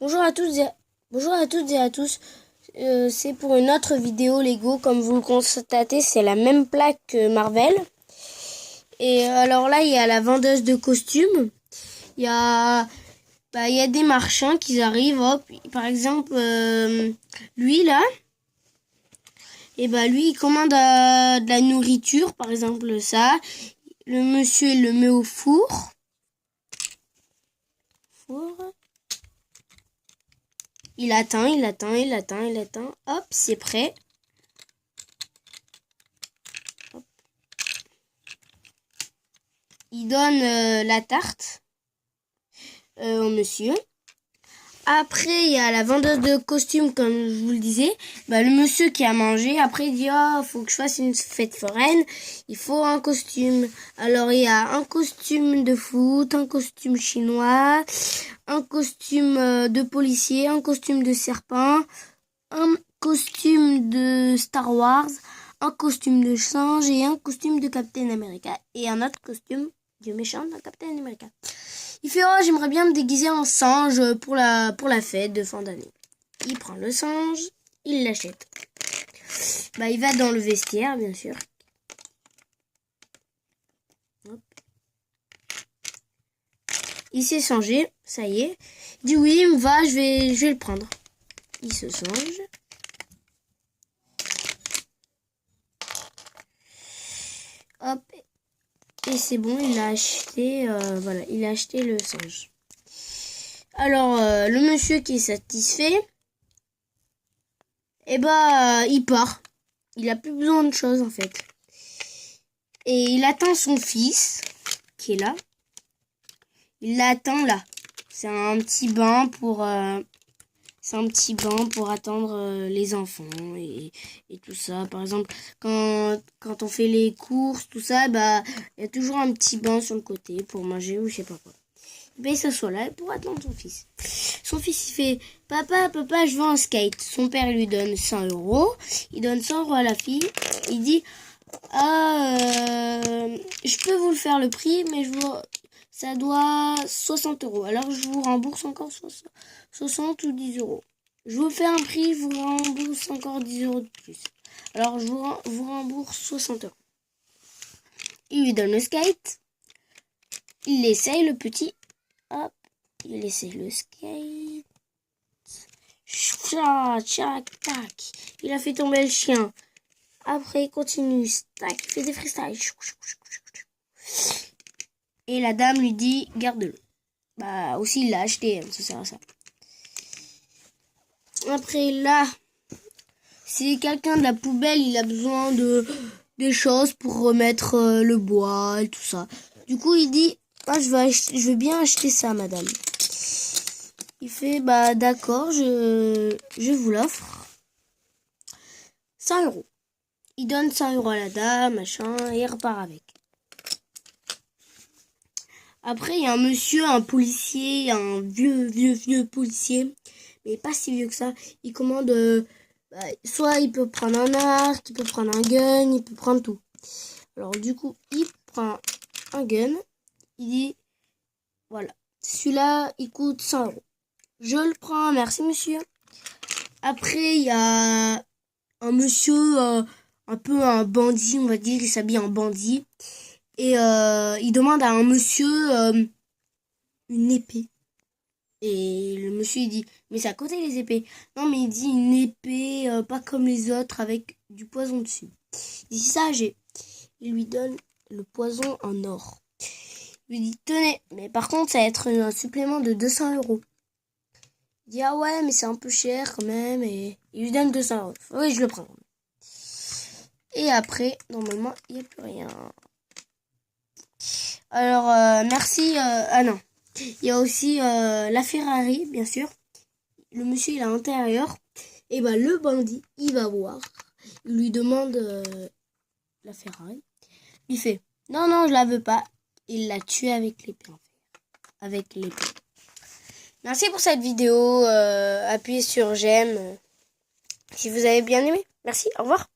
Bonjour à tous bonjour à toutes et à tous. C'est pour une autre vidéo Lego. Comme vous le constatez, c'est la même plaque que Marvel. Et alors là, il y a la vendeuse de costumes. Il y a des marchands qui arrivent. Hop, par exemple, lui là. Et lui, il commande de la nourriture, par exemple ça. Le monsieur, il le met au four. Il attend. Hop, c'est prêt. Hop. Il donne la tarte au monsieur. Après, il y a la vendeuse de costumes, comme je vous le disais. Le monsieur qui a mangé, après il dit « Oh, faut que je fasse une fête foraine. Il faut un costume. » Alors, il y a un costume de foot, un costume chinois, un costume de policier, un costume de serpent, un costume de Star Wars, un costume de singe et un costume de Captain America. Et un autre costume du méchant de Captain America. Il fait « Oh, j'aimerais bien me déguiser en singe pour la fête de fin d'année. » Il prend le singe, il l'achète. Il va dans le vestiaire, bien sûr. Hop. Il s'est changé, ça y est. Il dit « Oui, il me va, je vais le prendre. » Il se change. Hop. Et c'est bon, il a acheté, il a acheté le singe. Alors, le monsieur qui est satisfait, il part. Il a plus besoin de choses, en fait. Et il attend son fils, qui est là. Il l'attend là. C'est un petit banc pour attendre les enfants et tout ça. Par exemple, quand on fait les courses, tout ça, il y a toujours un petit banc sur le côté pour manger ou je sais pas quoi. Il s'assoit là pour attendre son fils. Son fils, il fait « Papa, je veux un skate. » Son père lui donne 100 €. Il donne 100 € à la fille. Il dit « je peux vous le faire le prix, mais ça doit 60 €. Alors, je vous rembourse encore 60 ou 10 €. Je vous fais un prix, je vous rembourse encore 10 € de plus. Alors, je vous rembourse 60 €. Il lui donne le skate. Il essaye, le petit. Hop, il essaye le skate. Tchac, tac. Il a fait tomber le chien. Après, il continue. Tac, il fait des freestyles. Et la dame lui dit, garde-le. Aussi, il l'a acheté, ça sert à ça. Après, là, si quelqu'un de la poubelle, il a besoin des choses pour remettre le bois et tout ça. Du coup, il dit, je veux bien acheter ça, madame. Il fait, d'accord, je vous l'offre. 100 €. Il donne 100 € à la dame, machin, et il repart avec. Après, il y a un monsieur, un policier, un vieux policier, mais pas si vieux que ça. Il commande, soit il peut prendre un arc, il peut prendre un gun, il peut prendre tout. Alors du coup, il prend un gun, il dit, voilà, celui-là, il coûte 100 €. Je le prends, merci monsieur. Après, il y a un monsieur, un peu un bandit, on va dire, il s'habille en bandit. Et il demande à un monsieur une épée. Et le monsieur, il dit, mais c'est à côté les épées. Non, mais il dit une épée, pas comme les autres, avec du poison dessus. Il dit ça, il lui donne le poison en or. Il lui dit, tenez, mais par contre, ça va être un supplément de 200 €. Il dit, ah ouais, mais c'est un peu cher quand même. Et il lui donne 200 €. Oui, je le prends. Et après, normalement, il n'y a plus rien. Alors, merci. Ah non. Il y a aussi la Ferrari, bien sûr. Le monsieur, il est à l'intérieur. Et le bandit, il va voir. Il lui demande la Ferrari. Il fait, non, je la veux pas. Il l'a tué avec l'épée, en fait. Avec l'épée. Merci pour cette vidéo. Appuyez sur j'aime si vous avez bien aimé. Merci, au revoir.